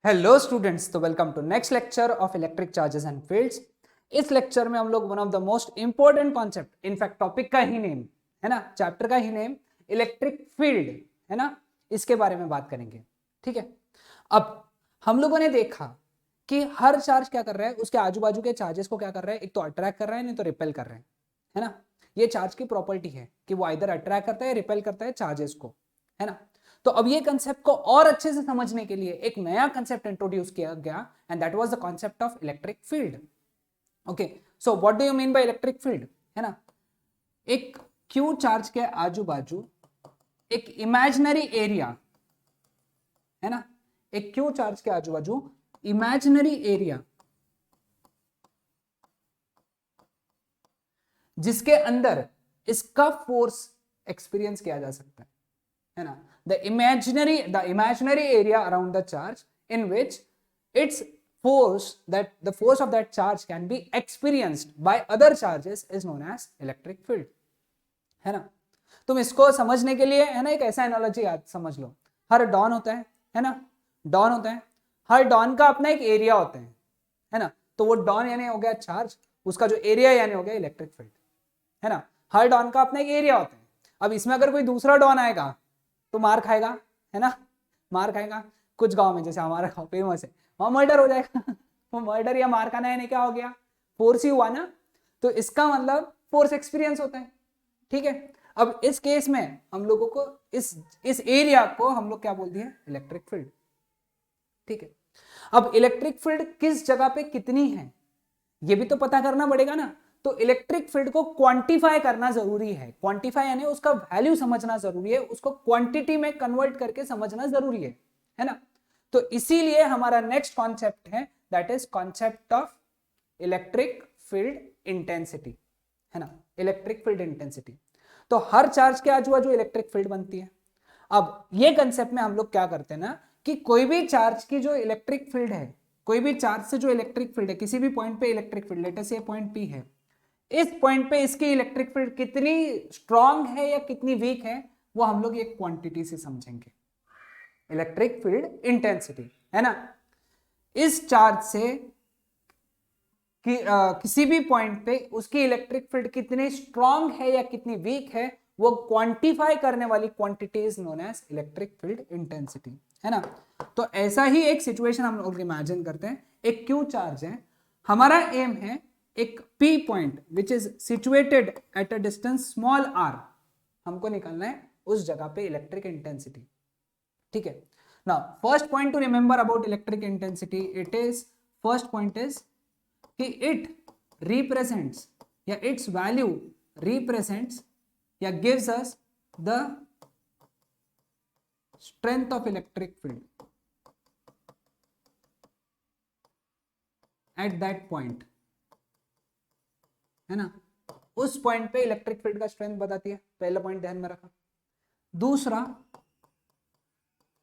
Hello students, तो welcome to next lecture of electric charges and fields. इस lecture में हम लोग one of the most important concept, in fact topic का ही नेम है ना, चैप्टर का ही नेम इलेक्ट्रिक फील्ड है ना, इसके बारे में बात करेंगे। ठीक है, अब हम लोगों ने देखा कि हर चार्ज क्या कर रहा है, उसके आजू बाजू के चार्जेस को क्या कर रहा है, एक तो अट्रैक्ट कर रहा है, नहीं तो रिपेल कर रहा है ना। ये चार्ज की प्रॉपर्टी है कि वो इधर अट्रैक्ट करता है, रिपेल करता है चार्जेस को, है ना। तो अब ये कंसेप्ट को और अच्छे से समझने के लिए एक नया कंसेप्ट इंट्रोड्यूस किया गया, and that was the concept of electric field. Okay, so what do you mean by electric field, है ना। एक क्यू चार्ज के आजू बाजू एक इमेजिनरी एरिया, है ना, एक क्यू चार्ज के आजू बाजू इमेजिनरी एरिया जिसके अंदर इसका फोर्स एक्सपीरियंस किया जा सकता है ना, the imaginary area around the charge in which its the force of that charge can be experienced by other charges is known as electric field, है ना। तुम इसको समझने के लिए, है ना, एक ऐसा एनालॉजी याद समझ लो। हर डॉन होता है ना, डॉन होता है, हर डॉन का अपना एक एरिया होता है ना। तो वो डॉन यानी हो गया चार्ज, उसका जो एरिया यानी हो गया इलेक्ट्रिक फील्ड, है ना। हर डॉन का अपना एक एरिया होता है। अब इसमें अगर कोई दूसरा डॉन आएगा तो मार खाएगा, है ना, मार खाएगा। कुछ गांव में जैसे हमारा गांव फेमस है, वहां मर्डर हो जाएगा। वो मर्डर या मार खाना यानी क्या हो गया, फोर्स ही हुआ ना। तो इसका मतलब फोर्स एक्सपीरियंस होता है। ठीक है, अब इस केस में हम लोगों को इस एरिया को हम लोग क्या बोलते हैं, इलेक्ट्रिक फील्ड। ठीक है, अब इलेक्ट्रिक फील्ड किस जगह पे कितनी है ये भी तो पता करना पड़ेगा ना। तो इलेक्ट्रिक फील्ड को क्वांटिफाई करना जरूरी है। क्वांटिफाई यानी उसका वैल्यू समझना जरूरी है, उसको क्वांटिटी में कन्वर्ट करके समझना जरूरी है ना। तो इसीलिए हमारा नेक्स्ट कॉन्सेप्ट है, that is concept of electric field intensity, है ना, इलेक्ट्रिक फील्ड इंटेंसिटी। तो हर चार्ज के आजू बाजू इलेक्ट्रिक फील्ड बनती है। अब ये कंसेप्ट में हम लोग क्या करते हैं ना, कि कोई भी चार्ज की जो इलेक्ट्रिक फील्ड है, कोई भी चार्ज से जो इलेक्ट्रिक फील्ड है, किसी भी पॉइंट पे इलेक्ट्रिक फील्ड, लेट अस से पॉइंट पी है, इस पॉइंट पे इसकी इलेक्ट्रिक फील्ड कितनी स्ट्रांग है या कितनी वीक है, वो हम लोग एक क्वांटिटी से समझेंगे, इलेक्ट्रिक फील्ड इंटेंसिटी, है ना। इस चार्ज से किसी भी पॉइंट पे उसकी इलेक्ट्रिक फील्ड कितनी स्ट्रांग है या कितनी वीक है, वो क्वांटिफाई करने वाली quantity is known as electric field intensity, है ना। तो ऐसा ही एक सिचुएशन हम लोग इमेजिन करते हैं। एक क्यू चार्ज है, हमारा एम है एक P point which is situated at a distance small R, हमको निकालना है उस जगह पे इलेक्ट्रिक इंटेंसिटी। ठीक है, now first point two remember about electric intensity, it is, first point is कि इट रिप्रेजेंट्स या इट्स वैल्यू रिप्रेजेंट्स या gives us the strength of electric field at that point, है ना। उस पॉइंट पे electric field का strength बताती है, पहला पॉइंट ध्यान में रखा। दूसरा,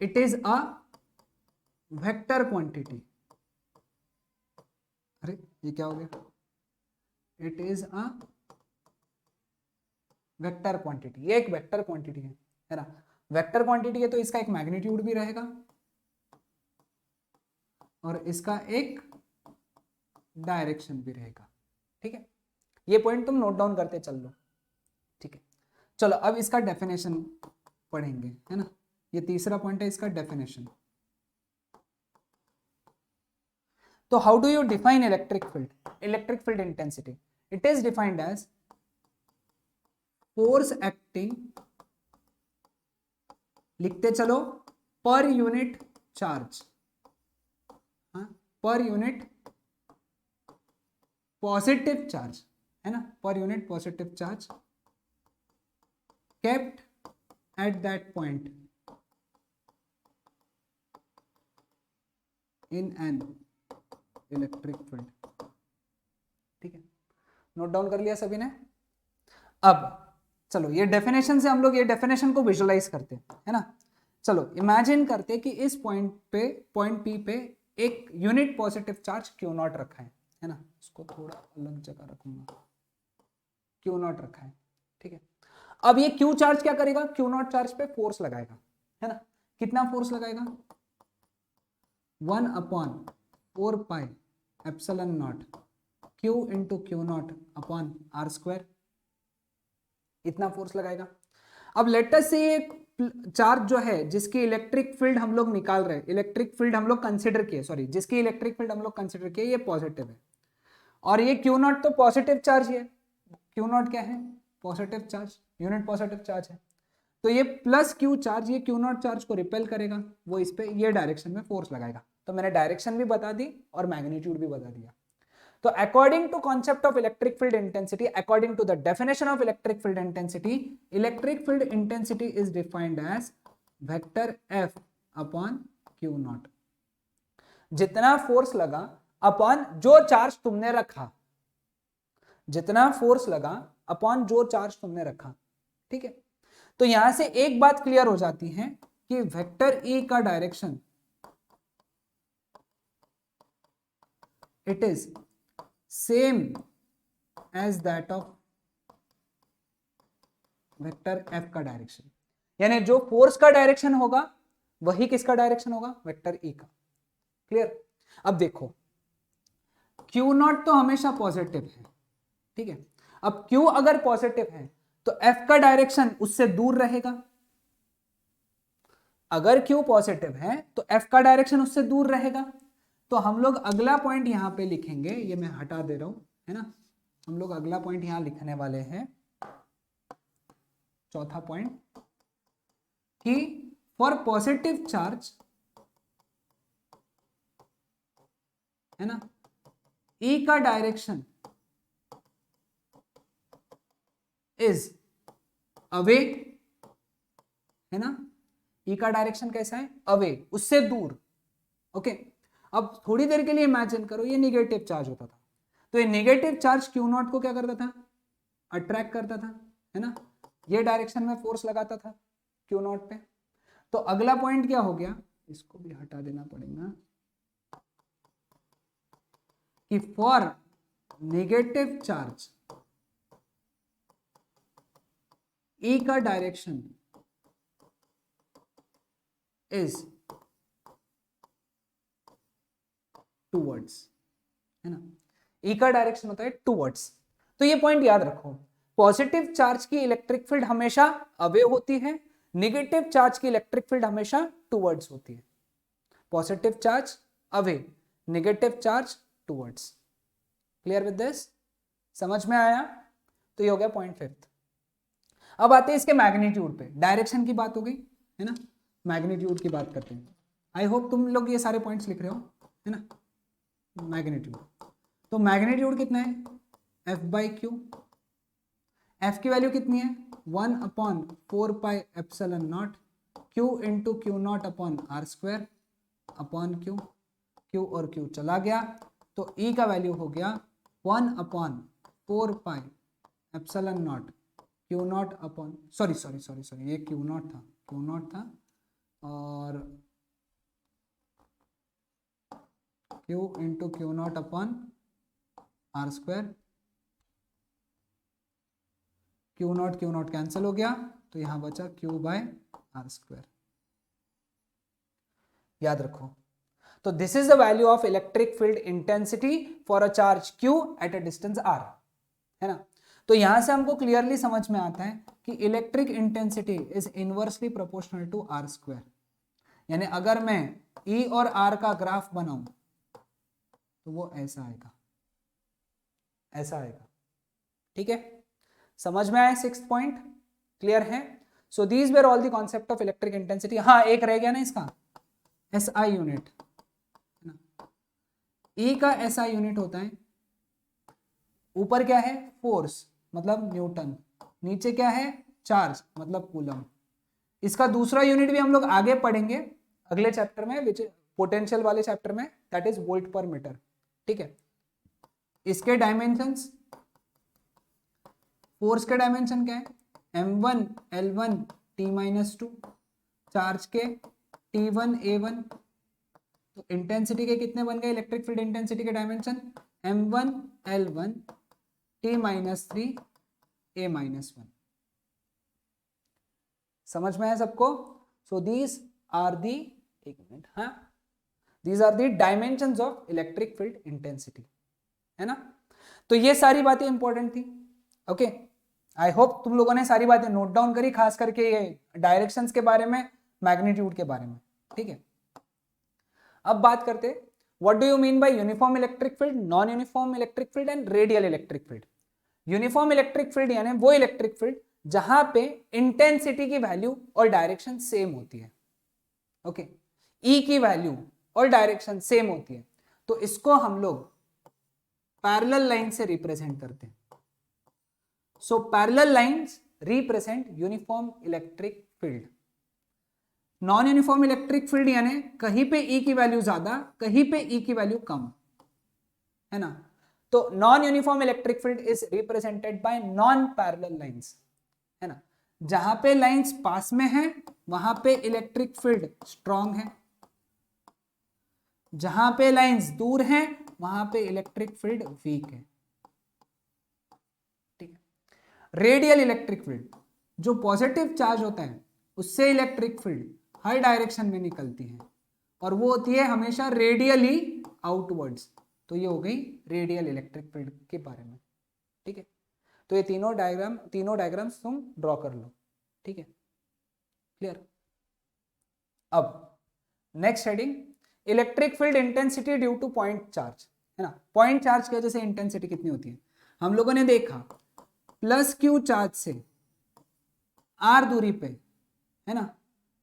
it is a vector quantity. अरे ये क्या हो गया, it is a vector quantity, ये एक वेक्टर क्वांटिटी है ना। वेक्टर क्वांटिटी है तो इसका एक मैग्नीट्यूड भी रहेगा और इसका एक डायरेक्शन भी रहेगा। ठीक है, ये पॉइंट तुम नोट डाउन करते चल लो। ठीक है, चलो अब इसका डेफिनेशन पढ़ेंगे, है ना। ये तीसरा पॉइंट है, इसका डेफिनेशन। तो how do you define electric field, electric field intensity? It is defined as force acting, लिखते चलो, per unit charge, per unit positive charge, है ना, per unit positive charge kept at that point in an electric field. ठीक है, note down कर लिया सभी ने। अब चलो ये डेफिनेशन से हम लोग ये डेफिनेशन को विजुअलाइज करते हैं, है ना। चलो इमेजिन करते कि इस पॉइंट पे, पॉइंट पी पे एक unit positive charge Q not रखा है ना। इसको थोड़ा अलग जगह रखूंगा, क्यू नॉट रखा है। ठीक है, अब ये क्यू चार्ज क्या करेगा, क्यू नॉट चार्ज पे फोर्स लगाएगा, है ना। कितना फोर्स लगाएगा, 1/4πε0 Q into Q not upon are square, इतना फोर्स लगाएगा। अब लेट अस से ये चार्ज जो है जिसकी इलेक्ट्रिक फील्ड हम लोग निकाल रहे हैं, इलेक्ट्रिक फील्ड हम लोग कंसिडर किए, सॉरी जिसकी इलेक्ट्रिक फील्ड हम लोग कंसिडर किए ये पॉजिटिव है, और ये क्यू नॉट तो पॉजिटिव चार्ज है, क्यू नॉट क्या है, positive charge, unit positive charge है, तो ये प्लस क्यू चार्ज ये क्यू नॉट चार्ज को रिपेल करेगा, वो इस पे ये डायरेक्शन में फोर्स लगाएगा। तो मैंने डायरेक्शन भी बता दी और मैग्नीट्यूड भी बता दिया। तो according to concept of electric field intensity, according to the definition of electric field intensity is defined as vector F upon q not, जितना फोर्स लगा अपॉन जो चार्ज तुमने रखा, जितना फोर्स लगा अपॉन जो चार्ज तुमने रखा, ठीक है। तो यहां से एक बात क्लियर हो जाती है कि वेक्टर ई का direction it is same as that of vector F का डायरेक्शन, यानी जो फोर्स का डायरेक्शन होगा वही किसका डायरेक्शन होगा, वेक्टर ई का। क्लियर। अब देखो क्यू नॉट तो हमेशा पॉजिटिव है, ठीक है। अब क्यू अगर पॉजिटिव है तो एफ का डायरेक्शन उससे दूर रहेगा, अगर क्यू पॉजिटिव है तो एफ का डायरेक्शन उससे दूर रहेगा। तो हम लोग अगला पॉइंट यहां पे लिखेंगे, ये मैं हटा दे रहा हूं, है ना, हम लोग अगला पॉइंट यहां लिखने वाले हैं, चौथा पॉइंट, कि फॉर पॉजिटिव चार्ज, है ना, ई का डायरेक्शन इज अवे, है ना, ई का डायरेक्शन कैसा है, अवे, उससे दूर। ओके। अब थोड़ी देर के लिए इमेजिन करो ये निगेटिव चार्ज होता था, तो ये नेगेटिव चार्ज क्यू नॉट को क्या करता था, अट्रैक्ट करता था, है ना, ये डायरेक्शन में फोर्स लगाता था क्यू नॉट पे। तो अगला पॉइंट क्या हो गया, इसको भी हटा देना पड़ेगा, कि फॉर नेगेटिव चार्ज ई का डायरेक्शन इज टूवर्ड्स, है ना, ई का डायरेक्शन होता है टूवर्ड्स। तो ये पॉइंट याद रखो, पॉजिटिव चार्ज की इलेक्ट्रिक फील्ड हमेशा अवे होती है, नेगेटिव चार्ज की इलेक्ट्रिक फील्ड हमेशा टूवर्ड्स होती है। Positive charge away, negative charge towards. Clear with this, समझ में आया। तो ये हो गया पॉइंट फिफ्थ। अब आते हैं इसके मैग्नीट्यूड पे, डायरेक्शन की बात हो गई, है ना, मैग्नीट्यूड की बात करते हैं। आई होप तुम लोग ये सारे पॉइंट्स लिख रहे हो, है ना। मैग्नीट्यूड, तो मैग्नीट्यूड कितना है, एफ बाई क्यू, एफ की वैल्यू कितनी है 1/4πε0 Q into Q not upon are square upon Q, Q और क्यू चला गया, तो ई का वैल्यू हो गया 1/4πε0 क्यू नॉट अपॉन, सॉरी ये क्यू नॉट था और Q into Q not upon are square, Q naught cancel हो गया, तो यहां बचा क्यू बाय आर स्क्वायर। याद रखो, तो this is the value of electric field intensity for a charge q at a distance r, है ना। तो यहां से हमको क्लियरली समझ में आता है कि electric intensity is inversely proportional to r square, यानी अगर मैं ई और आर का ग्राफ बनाऊं तो वो ऐसा आएगा, ऐसा आएगा, ठीक है। समझ में आया सिक्स्थ पॉइंट, क्लियर है। So these were all the concept of electric intensity. हाँ एक रह गया ना इसका एसआई यूनिट, है ना, ई का एसआई यूनिट होता है, ऊपर क्या है फोर्स मतलब न्यूटन, नीचे क्या है चार्ज मतलब कूलम। इसका दूसरा यूनिट भी हम लोग आगे पढ़ेंगे अगले चैप्टर में, विच पोटेंशियल वाले चैप्टर में, दैट इज वोल्ट पर मीटर, ठीक है। इसके डायमेंशंस, फोर्स के डायमेंशन क्या है m1 l1 t-2, चार्ज के t1 a1, तो इंटेंसिटी के कितने बन गए, इलेक्ट्रिक फील्ड इंटेंसिटी के dimension m1 l1 t-3 a-1। समझ में है सबको। सो दीज आर दी, एक मिनट, हाँ, these are the dimensions of electric field intensity, है ना। तो ये सारी बातें इंपॉर्टेंट थी। ओके, आई होप तुम लोगों ने सारी बातें नोट डाउन करी, खास करके ये डायरेक्शंस के बारे में, मैग्नीट्यूड के बारे में, ठीक है। अब बात करते what do you mean by uniform electric field, non uniform electric field and radial electric field. Uniform electric field यानी वो इलेक्ट्रिक फील्ड जहां पे इंटेंसिटी की वैल्यू और डायरेक्शन सेम होती है। ओके, ई की वैल्यू और डायरेक्शन सेम होती है, तो इसको हम लोग पैरेलल लाइन से रिप्रेजेंट करते हैं। So parallel lines represent uniform electric field. Non uniform electric field यानी कहीं पे ई की वैल्यू ज्यादा, कहीं पे ई की वैल्यू कम, है ना। तो non uniform electric field is represented by non parallel lines, है ना। जहां पे लाइंस पास में है वहां पे इलेक्ट्रिक फील्ड स्ट्रांग है, जहां पे लाइंस दूर हैं वहां पे इलेक्ट्रिक फील्ड वीक है, ठीक है। रेडियल इलेक्ट्रिक फील्ड, जो पॉजिटिव चार्ज होता है उससे इलेक्ट्रिक फील्ड हर डायरेक्शन में निकलती है और वो होती है हमेशा रेडियली आउटवर्ड्स। तो ये हो गई रेडियल इलेक्ट्रिक फील्ड के बारे में, ठीक है। तो ये तीनों डायग्राम्स तुम ड्रॉ कर लो, ठीक है, क्लियर। अब next heading, electric field intensity due two point charge, है ना। पॉइंट चार्ज की वजह से इंटेंसिटी कितनी होती है, हम लोगों ने देखा प्लस क्यू चार्ज से आर दूरी पे, है ना,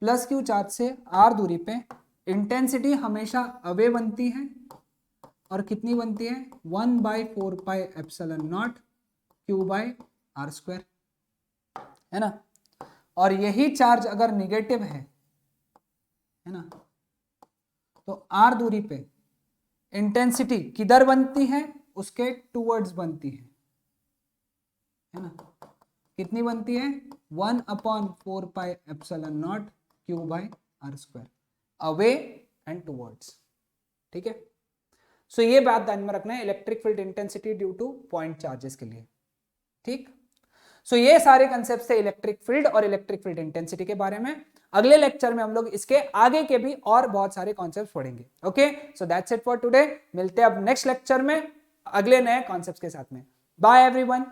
प्लस क्यू चार्ज से आर दूरी पे इंटेंसिटी हमेशा अवे बनती है और कितनी बनती है 1/4πε0 Q/r², है ना। और यही चार्ज अगर निगेटिव है ना, तो आर दूरी पे इंटेंसिटी किधर बनती है, उसके टूवर्ड्स बनती है ना। कितनी बनती है 1/4πε0 Q/r², अवे एंड टूवर्ड्स, ठीक है। सो ये बात ध्यान में रखना है electric field intensity due two point charges के लिए, ठीक। सो ये सारे कंसेप्ट थे इलेक्ट्रिक फील्ड और इलेक्ट्रिक फील्ड इंटेंसिटी के बारे में। अगले लेक्चर में हम लोग इसके आगे के भी और बहुत सारे कॉन्सेप्ट्स पढ़ेंगे। Okay, so that's it for today. मिलते हैं अब नेक्स्ट लेक्चर में अगले नए कॉन्सेप्ट्स के साथ में। Bye everyone.